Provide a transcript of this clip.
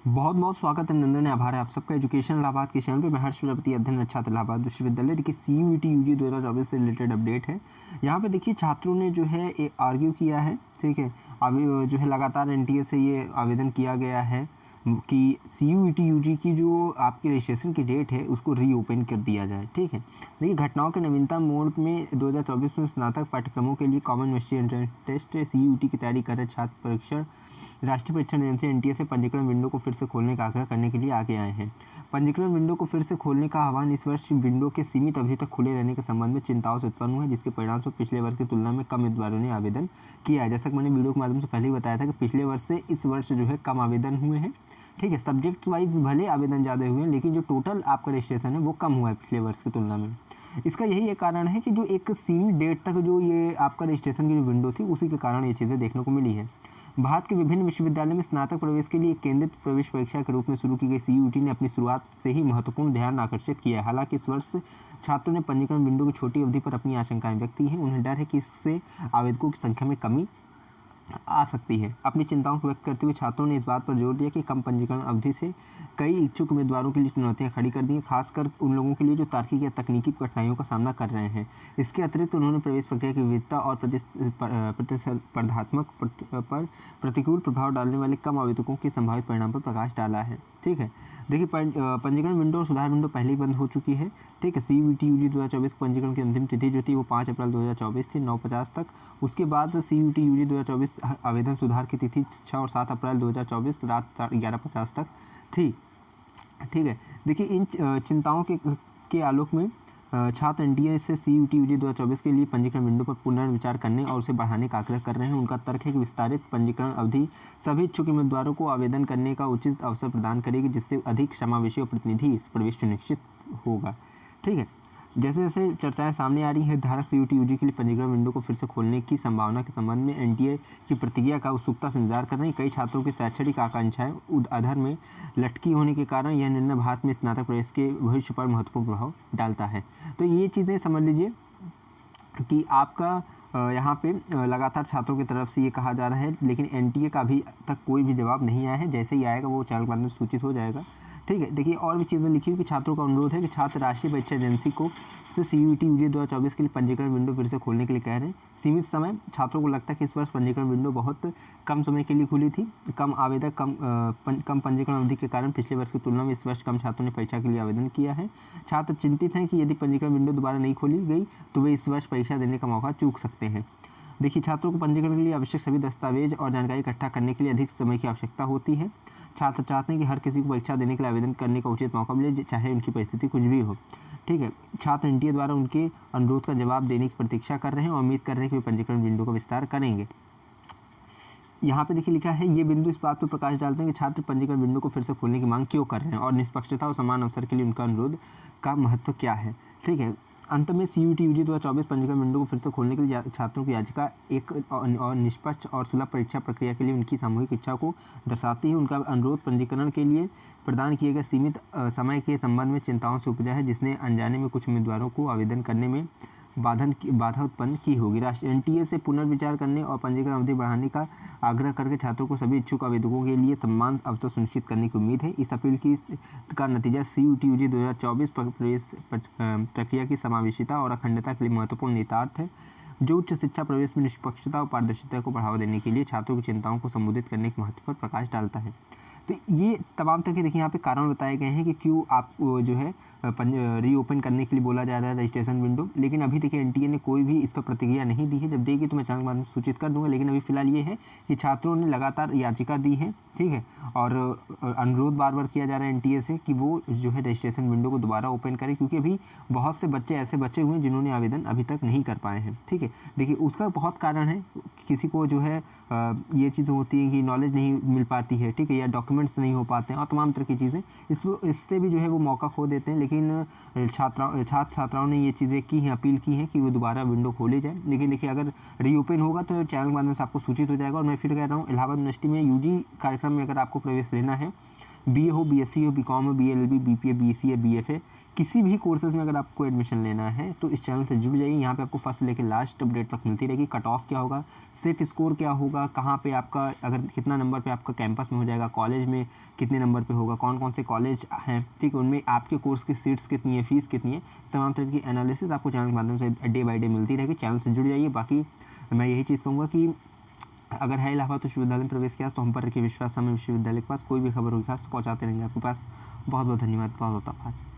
बहुत बहुत स्वागत है, अभिनंदन है, आभार है आप सबका एजुकेशन इलाहाबाद के चैनल पे। मैं हर्ष प्रजापति, अध्ययन छात्र इलाहाबाद विश्वविद्यालय। देखिए CUET UG 2024 से रिलेटेड अपडेट है। यहाँ पे देखिए छात्रों ने जो है आर्ग्यू किया है, ठीक है, जो है लगातार NTA से ये आवेदन किया गया है कि CUET UG की जो आपकी रजिस्ट्रेशन की डेट है उसको रीओपन कर दिया जाए, ठीक है। देखिए घटनाओं के नवीनतम मोड में 2024 में स्नातक पाठ्यक्रमों के लिए common university entrance test CUET की तैयारी कर रहे छात्र परीक्षण राष्ट्रीय परीक्षण एजेंसी NTA से पंजीकरण विंडो को फिर से खोलने का आग्रह करने के लिए आगे आए हैं। पंजीकरण विंडो को फिर से खोलने का आह्वान इस वर्ष विंडो के सीमित अवधि तक खुले रहने के संबंध में चिंताओं से उत्पन्न हुआ है, जिसके परिणामस्वरूप पिछले वर्ष की तुलना में कम उम्मीदवारों ने आवेदन किया है। जैसा कि मैंने वीडियो के माध्यम से पहले ही बताया था कि पिछले वर्ष से इस वर्ष जो है कम आवेदन हुए हैं, ठीक है। सब्जेक्ट वाइज भले आवेदन ज़्यादा हुए हैं, लेकिन जो टोटल आपका रजिस्ट्रेशन है वो कम हुआ है पिछले वर्ष की तुलना में। इसका यही एक कारण है कि जो एक सीमित डेट तक जो ये आपका रजिस्ट्रेशन की जो विंडो थी, उसी के कारण ये चीज़ें देखने को मिली है। भारत के विभिन्न विश्वविद्यालयों में स्नातक प्रवेश के लिए केंद्रित प्रवेश परीक्षा के रूप में शुरू की गई CUET ने अपनी शुरुआत से ही महत्वपूर्ण ध्यान आकर्षित किया है। हालांकि इस वर्ष छात्रों ने पंजीकरण विंडो की छोटी अवधि पर अपनी आशंकाएं व्यक्त की हैं। उन्हें डर है कि इससे आवेदकों की संख्या में कमी आ सकती है। अपनी चिंताओं को व्यक्त करते हुए छात्रों ने इस बात पर जोर दिया कि कम पंजीकरण अवधि से कई इच्छुक उम्मीदवारों के लिए चुनौतियां खड़ी कर दी हैं, खासकर उन लोगों के लिए जो तार्किक या तकनीकी कठिनाइयों का सामना कर रहे हैं। इसके अतिरिक्त उन्होंने प्रवेश प्रक्रिया की विविधता और प्रतिस्पर्धात्मक पर प्रतिकूल प्रभाव डालने वाले कम आवेदकों के संभावित परिणाम पर प्रकाश डाला है, ठीक है। देखिए पंजीकरण विंडो और सुधार विंडो पहले ही बंद हो चुकी है, ठीक है। CUET UG 2024 पंजीकरण की अंतिम तिथि जो थी वो 5 अप्रैल 2024 थी 9:50 तक। उसके बाद CUET UG 2024 आवेदन सुधार की तिथि 6 और 7 अप्रैल 2024 रात 11:50 तक थी, ठीक है। देखिए इन चिंताओं के आलोक में छात्र NTA से CUET UG 2024 के लिए पंजीकरण विंडो पर पुनर्विचार करने और उसे बढ़ाने का आग्रह कर रहे हैं। उनका तर्क है कि विस्तारित पंजीकरण अवधि सभी इच्छुक उम्मीदवारों को आवेदन करने का उचित अवसर प्रदान करेगी, जिससे अधिक समावेशी और प्रतिनिधि प्रवेश सुनिश्चित होगा, ठीक है। जैसे जैसे चर्चाएं सामने आ रही हैं, धारक CUET UG के लिए पंजीकरण विंडो को फिर से खोलने की संभावना के संबंध में NTA की प्रतिक्रिया का उत्सुकता से इंतजार कर रहे हैं। कई छात्रों की शैक्षणिक आकांक्षाएं अधर में लटकी होने के कारण यह निर्णय भारत में स्नातक प्रवेश के भविष्य पर महत्वपूर्ण प्रभाव डालता है। तो ये चीज़ें समझ लीजिए कि आपका यहाँ पे लगातार छात्रों की तरफ से ये कहा जा रहा है, लेकिन NTA का अभी तक कोई भी जवाब नहीं आया है। जैसे ही आएगा वो चैनल के माध्यम से सूचित हो जाएगा, ठीक है। देखिए और भी चीज़ें लिखी हुई कि छात्रों का अनुरोध है कि छात्र राष्ट्रीय परीक्षा एजेंसी को CUET UG 2024 के लिए पंजीकरण विंडो फिर से खोलने के लिए कह रहे हैं। सीमित समय, छात्रों को लगता है कि इस वर्ष पंजीकरण विंडो बहुत कम समय के लिए खुली थी। कम आवेदक कम पंजीकरण अवधि के कारण पिछले वर्ष की तुलना में इस वर्ष कम छात्रों ने परीक्षा के लिए आवेदन किया है। छात्र चिंतित हैं कि यदि पंजीकरण विंडो दोबारा नहीं खोली गई तो वे इस वर्ष परीक्षा देने का मौका चूक सकते हैं। देखिए छात्रों को पंजीकरण के लिए आवश्यक सभी दस्तावेज और जानकारी इकट्ठा करने के लिए अधिक समय की आवश्यकता होती है। छात्र चाहते हैं कि हर किसी को परीक्षा देने के लिए आवेदन करने का उचित मौका मिले, चाहे उनकी परिस्थिति कुछ भी हो, ठीक है। छात्र NTA द्वारा उनके अनुरोध का जवाब देने की प्रतीक्षा कर रहे हैं और उम्मीद कर रहे हैं कि वे पंजीकरण विंडो का विस्तार करेंगे। यहाँ पे देखिए लिखा है, ये बिंदु इस बात पर प्रकाश डालते हैं कि छात्र पंजीकरण विंडो को फिर से खोलने की मांग क्यों कर रहे हैं और निष्पक्षता और समान अवसर के लिए उनका अनुरोध का महत्व क्या है, ठीक है। अंत में CUET UG 2024 पंजीकरण विंडो को फिर से खोलने के लिए छात्रों की याचिका एक और निष्पक्ष और सुलभ परीक्षा प्रक्रिया के लिए उनकी सामूहिक इच्छा को दर्शाती है। उनका अनुरोध पंजीकरण के लिए प्रदान किए गए सीमित समय के संबंध में चिंताओं से उपजा है, जिसने अनजाने में कुछ उम्मीदवारों को आवेदन करने में बाधा उत्पन्न की होगी। NTA से पुनर्विचार करने और पंजीकरण अवधि बढ़ाने का आग्रह करके छात्रों को सभी इच्छुक आवेदकों के लिए समान अवसर सुनिश्चित करने की उम्मीद है। इस अपील का नतीजा CUET UG 2024 प्रवेश प्रक्रिया की समावेशिता और अखंडता के लिए महत्वपूर्ण निहितार्थ है, जो उच्च शिक्षा प्रवेश में निष्पक्षता और पारदर्शिता को बढ़ावा देने के लिए छात्रों की चिंताओं को संबोधित करने के महत्व पर प्रकाश डालता है। तो ये तमाम तरह के देखिए यहाँ पे कारण बताए गए हैं कि क्यों आप जो है रीओपन करने के लिए बोला जा रहा है रजिस्ट्रेशन विंडो, लेकिन अभी देखिए NTA ने कोई भी इस पर प्रतिक्रिया नहीं दी है। जब देगी तो मैं चैनल के माध्यम से सूचित कर दूंगा, लेकिन अभी फिलहाल ये है कि छात्रों ने लगातार याचिका दी है, ठीक है, और अनुरोध बार बार किया जा रहा है NTA से कि वो जो है रजिस्ट्रेशन विंडो को दोबारा ओपन करें, क्योंकि अभी बहुत से बच्चे ऐसे बचे हुए हैं जिन्होंने आवेदन अभी तक नहीं कर पाए हैं, ठीक है। देखिए उसका बहुत कारण है, किसी को जो है ये चीज़ होती है कि नॉलेज नहीं मिल पाती है, ठीक है, या डॉक्यूमेंट्स नहीं हो पाते हैं और तमाम तरह की चीज़ें इससे भी जो है वो मौका खो देते हैं। लेकिन छात्राओं ने ये चीज़ें की हैं, अपील की हैं कि वो दोबारा विंडो खोली जाए। लेकिन देखिए अगर रीओपन होगा तो चैनल के माध्यम से आपको सूचित हो जाएगा। और मैं फिर कह रहा हूँ, इलाहाबाद यूनिवर्सिटी में UG कार्यक्रम में अगर आपको प्रवेश लेना है BA हो, BSc हो, BCom हो, BLLB, BPA, BCA, BFA, किसी भी कोर्सेज में अगर आपको एडमिशन लेना है तो इस चैनल से जुड़ जाइए। यहाँ पे आपको फर्स्ट लेके लास्ट अपडेट तक मिलती रहेगी। कट ऑफ क्या होगा, सेफ स्कोर क्या होगा, कहाँ पे आपका अगर कितना नंबर पे आपका कैंपस में हो जाएगा, कॉलेज में कितने नंबर पे होगा, कौन कौन से कॉलेज हैं, ठीक है, उनमें आपके कोर्स की सीट्स कितनी है, फीस कितनी है, तमाम तरह की एनालिसिस आपको चैनल के माध्यम से डे बाई डे मिलती रहेगी। चैनल से जुड़ जाइए। बाकी मैं यही चीज़ कहूँगा कि अगर है इलाहाबाद विश्वविद्यालय में प्रवेश किया तो हम पर रखिए विश्वास, हमें विश्वविद्यालय के पास कोई भी खबर होगी खास तो पहुँचाते रहेंगे आपके पास। बहुत बहुत धन्यवाद, बहुत बहुत आभार।